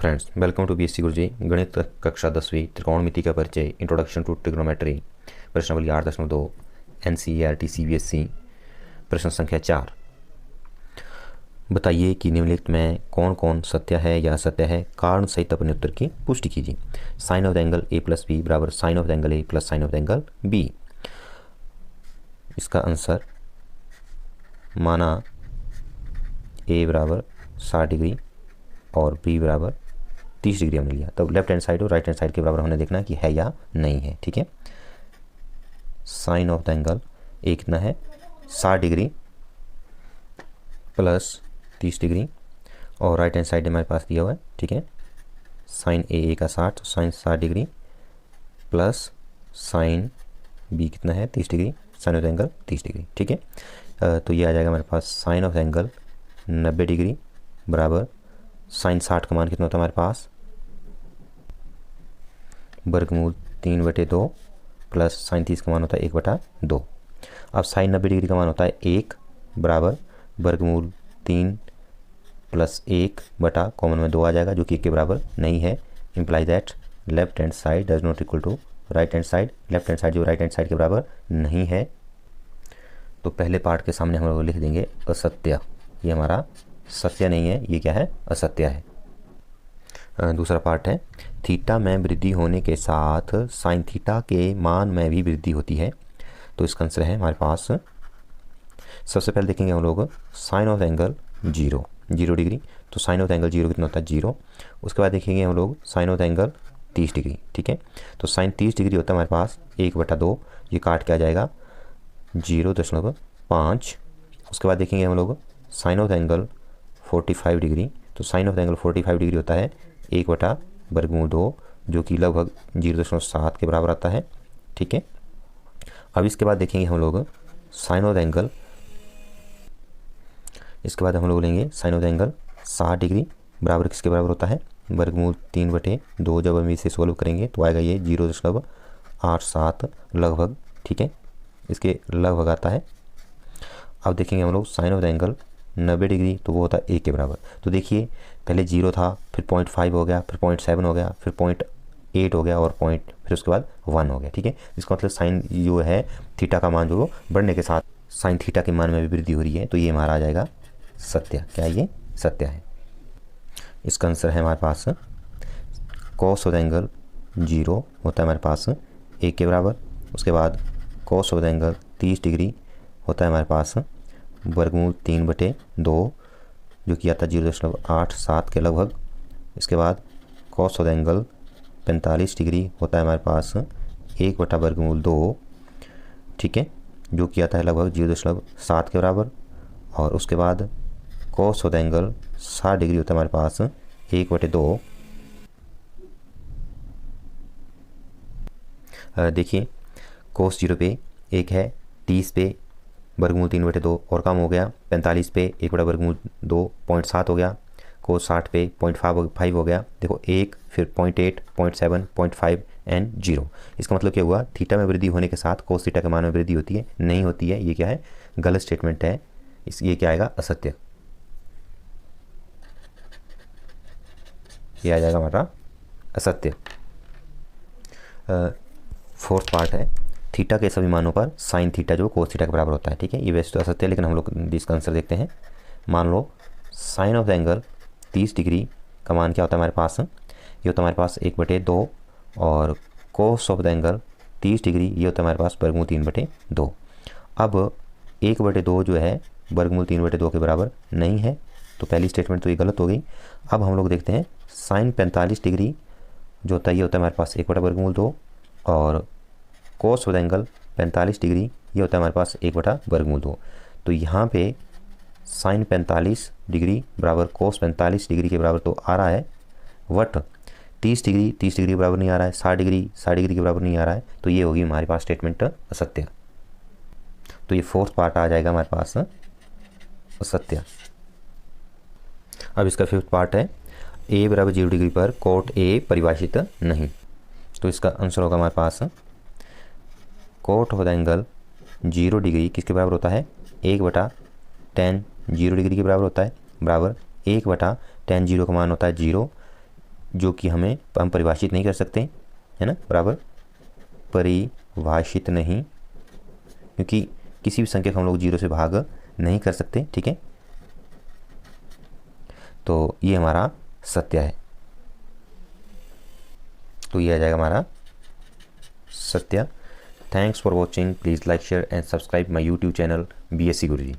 Friends, welcome to BSc गुरुजी। गणित कक्षा 10वीं त्रिकोणमिति का परिचय, इंट्रोडक्शन टू ट्रिग्नोमेट्री, प्रश्नावली 8.2, एनसीईआरटी सीबीएसई। प्रश्न संख्या 4, बताइए कि निम्नलिखित में कौन कौन सत्य है या असत्य है। कारण सहित अपने उत्तर की पुष्टि कीजिए। Sine of the angle A plus B बराबर sine of the angle A plus sine of the angle B. इसका आंसर माना ए बराबर 60 डिग्री और बी बराबर 30 डिग्री हमने लिया, तब लेफ्ट हैंड साइड और राइट हैंड साइड के बराबर हमने देखना कि है या नहीं है। ठीक है, sine of the angle A कितना है 60 डिग्री प्लस 30 डिग्री और राइट हैंड साइड हमारे पास दिया हुआ है। ठीक है, साइन ए का 60, sine 60 degree plus sine B कितना है 30 degree, sine of the angle 30 degree. ठीक है, तो ये आ जाएगा हमारे पास sine of the angle 90 degree बराबर साइन 60 का मान कितना होता है हमारे पास वर्गमूल 3/2 प्लस साइन 30 का मान होता है 1/2। अब साइन 90 डिग्री का मान होता है 1 बराबर वर्गमूल 3 प्लस 1 बटा कॉमन में 2 आ जाएगा, जो कि 1 के बराबर नहीं है। Imply that left hand side does not equal to right hand side. Left hand side जो राइट हैंड साइड के बराबर नहीं है, तो पहले पार्ट के सामने हम लोग लिख देंगे असत्य। ये हमारा सत्य नहीं है, ये क्या है असत्य है। दूसरा पार्ट है, थीटा में वृद्धि होने के साथ साइन थीटा के मान में भी वृद्धि होती है। तो इसका आंसर है हमारे पास, सबसे पहले देखेंगे हम लोग साइन ऑफ एंगल 0 डिग्री, तो साइन ऑफ एंगल 0 कितना होता है 0। उसके बाद देखेंगे हम लोग साइन ऑफ एंगल 30 डिग्री। ठीक है, तो साइन 30 डिग्री होता है हमारे पास 1/2, ये काट के आ जाएगा 0.5। उसके बाद देखेंगे हम लोग साइन ऑफ एंगल 45 डिग्री, तो साइन ऑफ एंगल 45 डिग्री होता है 1/2, जो कि लगभग 0.7 के बराबर आता है। ठीक है, अब इसके बाद देखेंगे हम लोग साइन ऑफ एंगल, इसके बाद हम लोग लेंगे साइन ऑफ एंगल 60 डिग्री बराबर किसके बराबर होता है वर्गमूल 3/2। जब हम इसे सोल्व करेंगे तो आएगा ये 0.87 लगभग। ठीक है, इसके लगभग आता है। अब देखेंगे हम लोग साइन ऑफ एंगल 90 डिग्री, तो वो होता है 1 के बराबर। तो देखिए पहले 0 था, फिर 0.5 हो गया, फिर 0.7 हो गया, फिर 0.8 हो गया और फिर उसके बाद 1 हो गया। ठीक है, इसका मतलब साइन जो है थीटा का मान जो बढ़ने के साथ साइन थीटा के मान में भी वृद्धि हो रही है, तो ये हमारा आ जाएगा सत्य। क्या ये सत्य है। इसका आंसर है हमारे पास कॉस ऑफ एंगल 0 होता है हमारे पास 1 के बराबर। उसके बाद कॉस ऑफ एंगल 30 डिग्री होता है हमारे पास वर्गमूल 3/2, जो कि आता है 0.87 के लगभग। इसके बाद कॉस ऑफ एंगल 45 डिग्री होता है हमारे पास 1/2। ठीक है, जो कि आता है लगभग 0.7 के बराबर। और उसके बाद कॉस ऑफ एंगल 60 डिग्री होता है हमारे पास 1/2। देखिए कोस 0 पे 1 है, 30 पे वर्गमूल 3/2 और कम हो गया, 45 पे 1/2 0.7 हो गया, कोस 60 पे 0.5 हो गया। देखो 1, फिर 0.8, 0.7, 0.5 एंड 0। इसका मतलब क्या हुआ, थीटा में वृद्धि होने के साथ कोस थीटा के मान में वृद्धि होती है, नहीं होती है। ये क्या है गलत स्टेटमेंट है। ये क्या आएगा असत्य, ये आ जाएगा हमारा असत्य। फोर्थ पार्ट है, थीटा के सभी मानों पर साइन थीटा जो कोस थीटा के बराबर होता है। ठीक है, ये वैसे तो असत्य है, लेकिन हम लोग इसका आंसर देखते हैं। मान लो साइन ऑफ एंगल 30 डिग्री का मान क्या होता है हमारे पास, ये होता है हमारे पास 1/2 और cos of the angle 30 degree ये होता है हमारे पास वर्गमूल 3/2। अब 1/2 जो है वर्गमूल 3/2 के बराबर नहीं है, तो पहली स्टेटमेंट तो ये गलत हो गई। अब हम लोग देखते हैं साइन 45 डिग्री जो होता है ये होता है हमारे पास 1/2 और कोस ऑफ एंगल 45 डिग्री ये होता है हमारे पास 1/2। तो यहाँ पे साइन 45 डिग्री बराबर कोस 45 डिग्री के बराबर तो आ रहा है, बट 30 डिग्री के बराबर नहीं आ रहा है, 60 डिग्री के बराबर नहीं आ रहा है। तो ये होगी हमारे पास स्टेटमेंट असत्य। तो ये फोर्थ पार्ट आ जाएगा हमारे पास असत्य। अब इसका फिफ्थ पार्ट है, ए बराबर 0 डिग्री पर कोट ए परिभाषित नहीं। तो इसका आंसर होगा हमारे पास cot of the angle 0 degree किसके बराबर होता है 1/tan 0 डिग्री के बराबर होता है, बराबर 1/tan 0 का मान होता है 0। जो कि हम परिभाषित नहीं कर सकते, है ना, बराबर परिभाषित नहीं, क्योंकि किसी भी संख्या को हम लोग 0 से भाग नहीं कर सकते, ठीक है। तो ये हमारा सत्य है, तो ये आ जाएगा हमारा सत्य। Thanks for watching, please like share and subscribe my YouTube channel BSc Guruji.